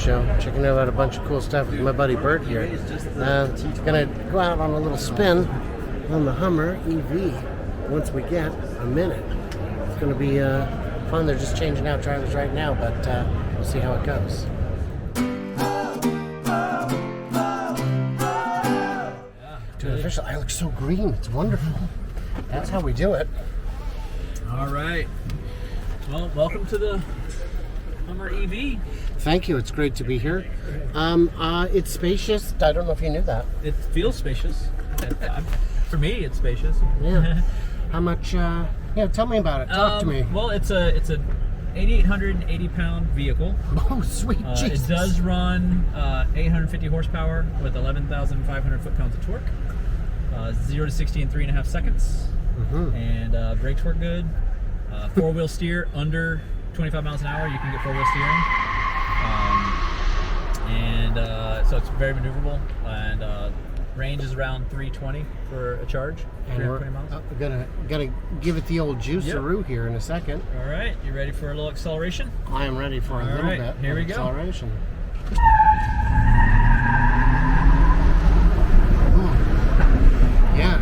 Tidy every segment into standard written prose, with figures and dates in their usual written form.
show, checking out a bunch of cool stuff with my buddy Bert here. Gonna go out on a little spin on the Hummer EV once we get a minute. It's gonna be fun. They're just changing out drivers right now, but we'll see how it goes. Dude, official, I look so green. It's wonderful. That's how we do it. All right. Well, welcome to the Hummer EV. Thank you. It's great to be here. It's spacious. I don't know if you knew that. It feels spacious. For me, it's spacious. Yeah. How much? Yeah. Tell me about it. Talk to me. Well, it's an 880 pound vehicle. Oh, sweet Jesus. It does run 850 horsepower with 11,500 foot-pounds of torque. 0 to 60 in 3.5 seconds. Mm-hmm. And brakes work good. Four-wheel steer under 25 miles an hour. You can get four-wheel steering. So it's very maneuverable. And range is around 320 for a charge. 320 miles. Gonna give it the old juiceroo here in a second. All right, you ready for a little acceleration? I am ready for a little bit. Here we go. Acceleration. Yeah,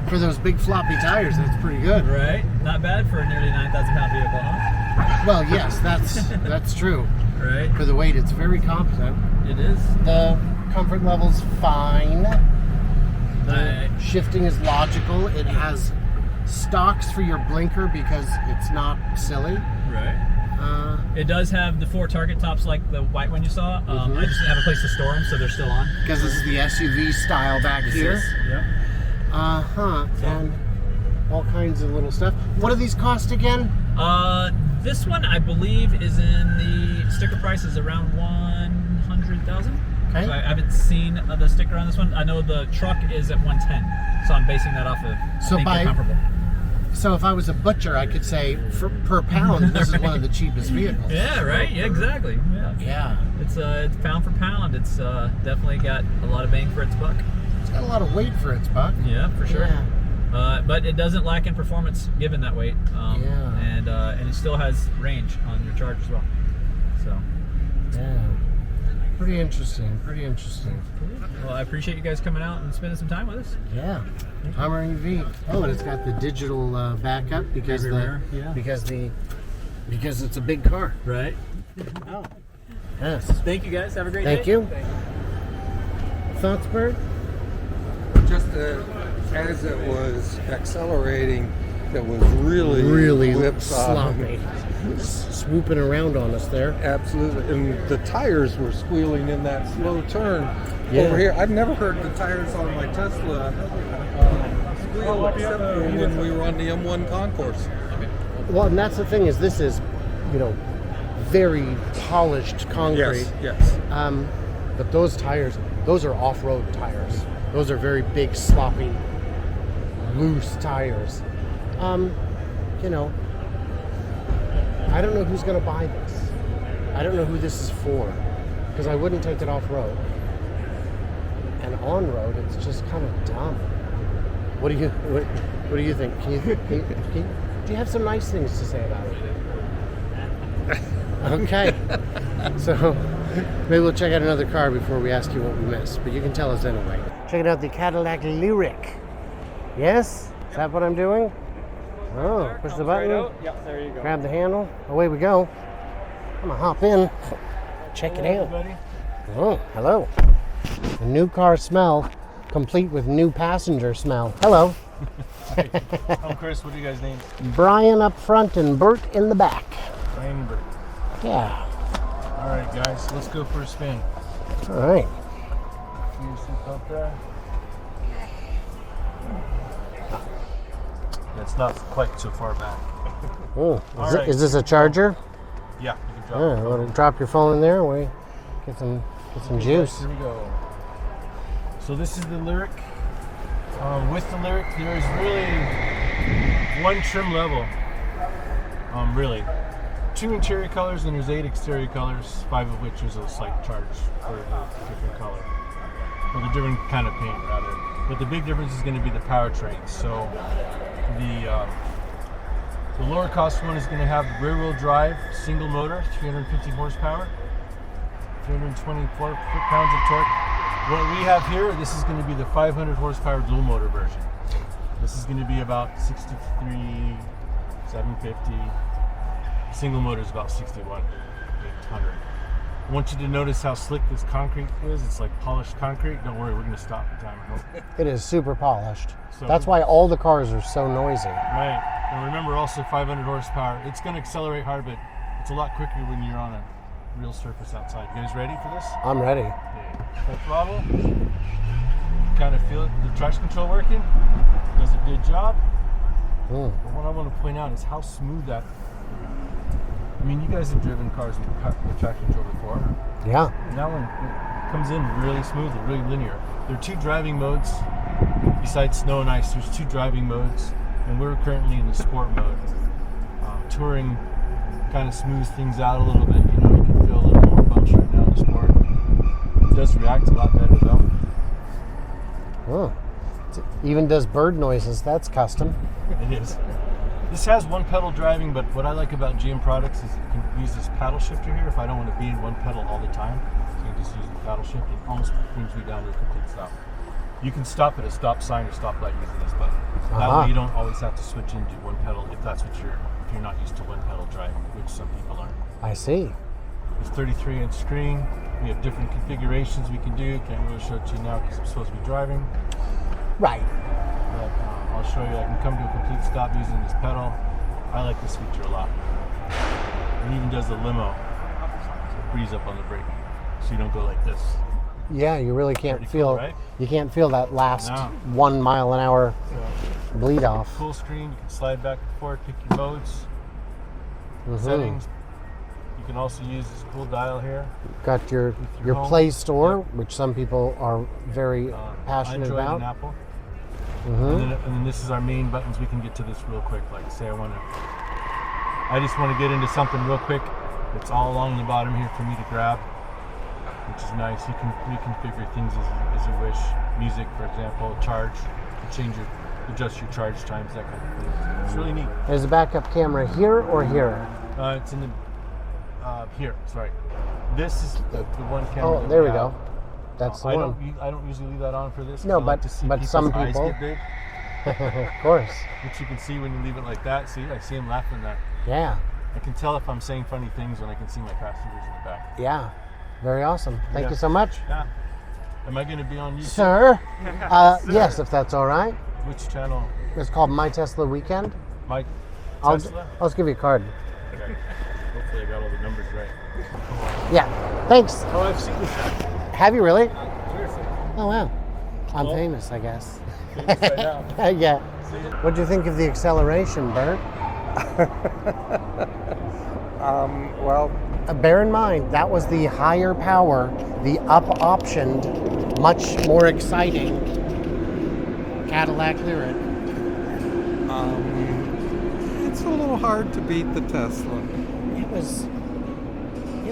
for those big floppy tires, that's pretty good. Right? Not bad for a nearly 9,000 pound vehicle, huh? Well, yes, that's true. Right. For the weight, it's very competent. It is. The comfort level's fine. The shifting is logical. It has stalks for your blinker because it's not silly. Right. It does have the 4 target tops like the white one you saw. I just didn't have a place to store them, so they're still on. Because this is the SUV style back here. Yep. And all kinds of little stuff. What do these cost again? This one I believe is in the sticker price is around 100,000. Okay. So I haven't seen the sticker on this one. I know the truck is at 110, so I'm basing that off of. So comparable. So if I was a butcher, I could say per pound, this is one of the cheapest vehicles. Yeah, right. Yeah, exactly. Yeah. It's pound for pound. It's definitely got a lot of bang for its buck. It's got a lot of weight for its buck. Yeah, for sure. Yeah. But it doesn't lack in performance given that weight. And it still has range on your charge as well. So. Yeah. Pretty interesting. Well, I appreciate you guys coming out and spending some time with us. Yeah. Hummer EV. Oh, and it's got the digital backup because it's a big car. Right. Oh. Yes. Thank you guys. Have a great day. Thank you. Thoughts, Bert? Just as it was accelerating, it was really sloppy. Swooping around on us there. Absolutely. And the tires were squealing in that slow turn over here. I've never heard the tires on my Tesla squeal except for when we were on the M1 concourse. Well, and that's the thing is this is, very polished concrete. Yes. But those tires, those are off-road tires. Those are very big, sloppy, loose tires. I don't know who's going to buy this. I don't know who this is for, because I wouldn't take it off-road. And on-road, it's just kind of dumb. What do you think? Do you have some nice things to say about it? Okay. So maybe we'll check out another car before we ask you what we missed, but you can tell us anyway. Checking out the Cadillac Lyriq. Yes? Is that what I'm doing? Oh, push the button. Yep, there you go. Grab the handle. Away we go. I'm gonna hop in. Check it out. Everybody. Oh, hello. A new car smell, complete with new passenger smell. Hello. I'm Chris. What do you guys name? Brian up front and Bert in the back. Brian and Bert. Yeah. All right, guys. Let's go for a spin. All right. Your seatbelt there. It's not quite so far back. Oh, is this a charger? Yeah, you can drop it. Want to drop your phone in there? Wait, get some juice. Here we go. So this is the Lyriq. With the Lyriq, there is really one trim level. Really. 2 interior colors and there's 8 exterior colors, 5 of which is a slight charge for a different color. Or the different kind of paint, rather. But the big difference is going to be the powertrain. So the lower cost one is going to have rear wheel drive, single motor, 350 horsepower. 324 foot-pounds of torque. What we have here, this is going to be the 500 horsepower dual motor version. This is going to be about 63, 750. Single motor is about 61, 800. I want you to notice how slick this concrete is. It's like polished concrete. Don't worry, we're going to stop the timer. It is super polished. So- That's why all the cars are so noisy. Right. And remember also 500 horsepower. It's going to accelerate hard, but it's a lot quicker when you're on a real surface outside. You guys ready for this? I'm ready. Okay. Full throttle. Kind of feel it. The traction control working. Does a good job. But what I want to point out is how smooth that. I mean, you guys have driven cars with traction control before. Yeah. That one it comes in really smoothly, really linear. There are two driving modes. Besides snow and ice, there's two driving modes, and we're currently in the sport mode. Touring kind of smooths things out a little bit. You know, you can feel a little more bumps right now in the sport. It does react a lot better though. Oh. It even does bird noises. That's custom. It is. This has one pedal driving, but what I like about GM products is you can use this paddle shifter here if I don't want to be in one pedal all the time. So you can just use the paddle shift and it almost brings me down to a complete stop. You can stop at a stop sign or stoplight using this button. That way you don't always have to switch into one pedal if that's what if you're not used to one pedal driving, which some people aren't. I see. It's 33-inch screen. We have different configurations we can do. Can't really show it to you now because I'm supposed to be driving. Right. But I'll show you. I can come to a complete stop using this pedal. I like this feature a lot. It even does the limo. So it breeze up on the brake, so you don't go like this. Yeah, you really can't Pretty feel. cool, right? You can't feel that last No. 1 mile an hour So bleed off. full screen. You can slide back and forth, pick your modes, settings. You can also use this cool dial here. Got your home. Play Store, which some people are very passionate Android about. and Apple. And then this is our main buttons. We can get to this real quick. Like say I just want to get into something real quick. It's all along the bottom here for me to grab, which is nice. You can reconfigure things as you wish. Music, for example, charge, adjust your charge times, that kind of thing. It's really neat. There's a backup camera here or here? It's in the here. Sorry, this is the one camera. Oh, that there we have. go. That's the one. I don't usually leave that on for this. No, I like but- to see but people's some eyes people- get big, Of course. which you can see when you leave it like that. See, I see him laughing at that. Yeah. I can tell if I'm saying funny things when I can see my passengers in the back. Yeah. Very awesome. Thank Yeah. you so much. Yeah. Am I going to be on YouTube? Sir? Yes, if that's all right. Which channel? It's called My Tesla Weekend. My I'll Tesla? just give you a card. Okay. Hopefully I got all the numbers right. Yeah. Thanks. Oh, I've seen this app. Have you really? Seriously. Oh, wow. I'm Well- famous, I guess. Famous right now. Yeah. See ya. What'd you think of the acceleration, Bert? Well, Bear in mind, that was the higher power, the up-optioned, much more exciting Cadillac Lyriq. it's a little hard to beat the Tesla. It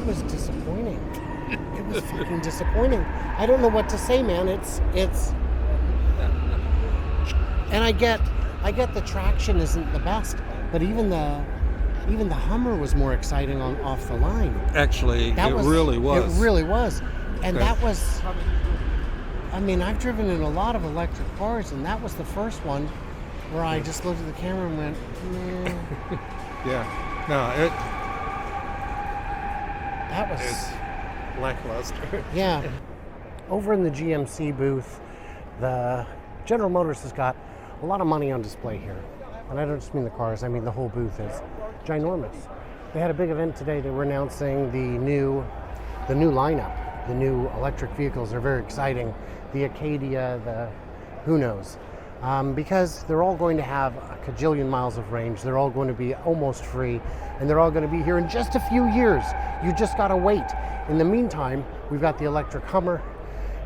was disappointing. It was fucking disappointing. I don't know what to say, man. It's and I get the traction isn't the best, but even the Hummer was more exciting off the line. Actually, it really was. It really was. And Okay. that was, I mean, I've driven in a lot of electric cars, and that was the first one where I just looked at the camera and went, Yeah. No, that was, it's lackluster. yeah. Over in the GMC booth, the General Motors has got a lot of money on display here. And I don't just mean the cars, I mean the whole booth is ginormous. They had a big event today. They were announcing the new lineup. The new electric vehicles are very exciting. The Acadia, the who knows. Because they're all going to have a cajillion miles of range. They're all going to be almost free. And they're all going to be here in just a few years. You just got to wait. In the meantime, we've got the electric Hummer.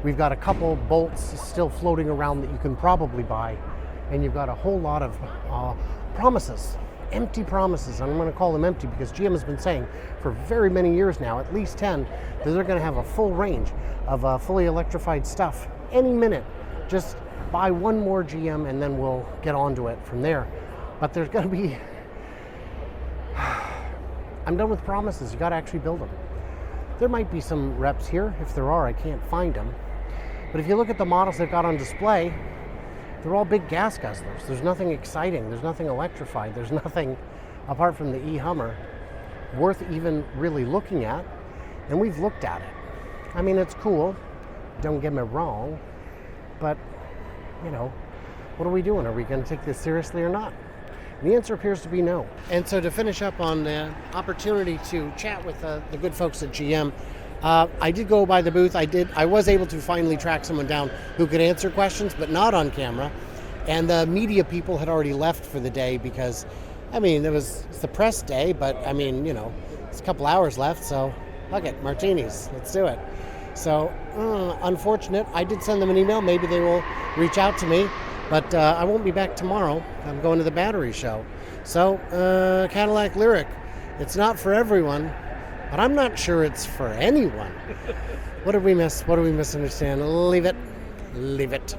We've got a couple bolts still floating around that you can probably buy. And you've got a whole lot of promises, empty promises. I'm going to call them empty because GM has been saying for very many years now, at least 10, that they're going to have a full range of fully electrified stuff any minute. Just buy one more GM and then we'll get onto it from there. But there's going to be, I'm done with promises. You got to actually build them. There might be some reps here. If there are, I can't find them. But if you look at the models they've got on display, they're all big gas guzzlers. There's nothing exciting. There's nothing electrified. There's nothing, apart from the eHummer, worth even really looking at. And we've looked at it. I mean, it's cool. Don't get me wrong. But, you know, what are we doing? Are we going to take this seriously or not? And the answer appears to be no. And so to finish up on the opportunity to chat with the good folks at GM, I did go by the booth. I was able to finally track someone down who could answer questions, but not on camera. And the media people had already left for the day because, I mean, it's the press day, but I mean, you know, it's a couple hours left, so fuck it, martinis, let's do it. So, unfortunate. I did send them an email. Maybe they will reach out to me, but I won't be back tomorrow. I'm going to the battery show. So, Cadillac Lyriq, it's not for everyone. But I'm not sure it's for anyone. What did we miss? What did we misunderstand? Leave it. Leave it.